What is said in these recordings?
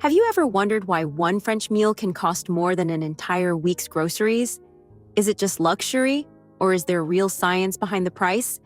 Have you ever wondered why one French meal can cost more than an entire week's groceries? Is it just luxury, or is there real science behind the price?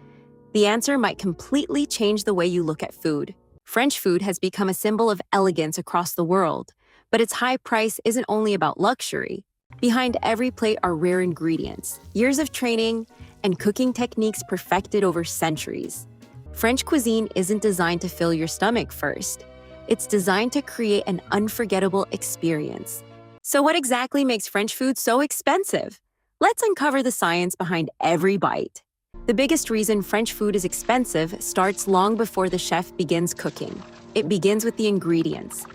The answer might completely change the way you look at food. French food has become a symbol of elegance across the world, but its high price isn't only about luxury. Behind every plate are rare ingredients, years of training, and cooking techniques perfected over centuries. French cuisine isn't designed to fill your stomach first. It's designed to create an unforgettable experience. So what exactly makes French food so expensive? Let's uncover the science behind every bite. The biggest reason French food is expensive starts long before the chef begins cooking. It begins with the ingredients.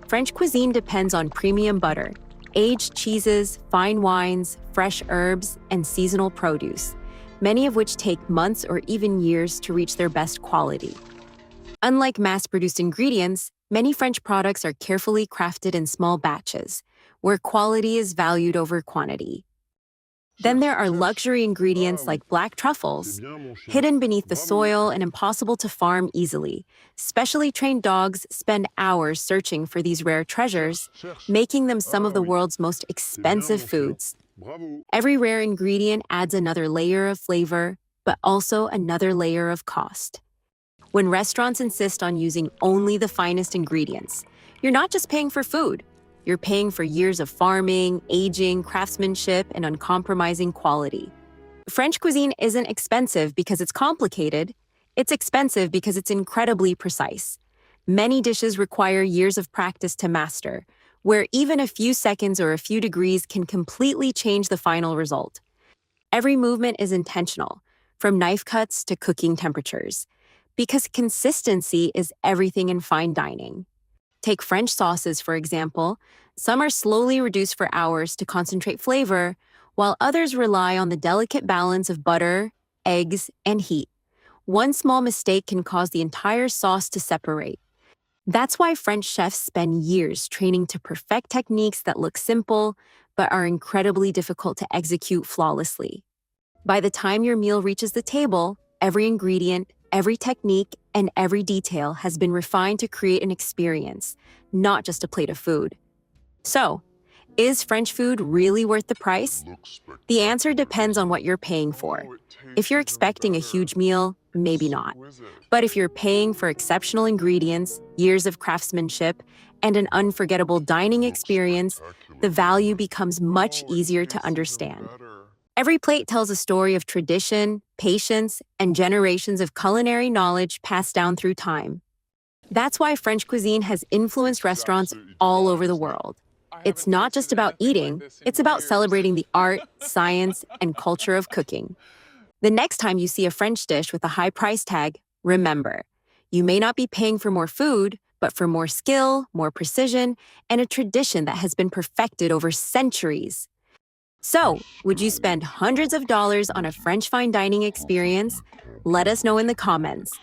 French cuisine depends on premium butter, aged cheeses, fine wines, fresh herbs, and seasonal produce, many of which take months or even years to reach their best quality. Unlike mass-produced ingredients, many French products are carefully crafted in small batches, where quality is valued over quantity. Then there are luxury ingredients like black truffles, hidden beneath the soil and impossible to farm easily. Specially trained dogs spend hours searching for these rare treasures, making them some of the world's most expensive foods. Every rare ingredient adds another layer of flavor, but also another layer of cost. When restaurants insist on using only the finest ingredients, you're not just paying for food. You're paying for years of farming, aging, craftsmanship, and uncompromising quality. French cuisine isn't expensive because it's complicated. It's expensive because it's incredibly precise. Many dishes require years of practice to master, where even a few seconds or a few degrees can completely change the final result. Every movement is intentional, from knife cuts to cooking temperatures, because consistency is everything in fine dining. Take French sauces, for example. Some are slowly reduced for hours to concentrate flavor, while others rely on the delicate balance of butter, eggs, and heat. One small mistake can cause the entire sauce to separate. That's why French chefs spend years training to perfect techniques that look simple, but are incredibly difficult to execute flawlessly. By the time your meal reaches the table, every ingredient, every technique, and every detail has been refined to create an experience, not just a plate of food. So, is French food really worth the price? The answer depends on what you're paying for. If you're expecting a huge meal, maybe not. But if you're paying for exceptional ingredients, years of craftsmanship, and an unforgettable dining experience, the value becomes much easier to understand. Every plate tells a story of tradition, patience, and generations of culinary knowledge passed down through time. That's why French cuisine has influenced restaurants all over the world. It's not just about eating, it's about celebrating the art, science, and culture of cooking. The next time you see a French dish with a high price tag, remember, you may not be paying for more food, but for more skill, more precision, and a tradition that has been perfected over centuries. So, would you spend hundreds of dollars on a French fine dining experience? Let us know in the comments.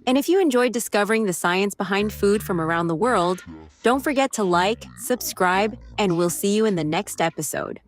And if you enjoyed discovering the science behind food from around the world, don't forget to like, subscribe, and we'll see you in the next episode.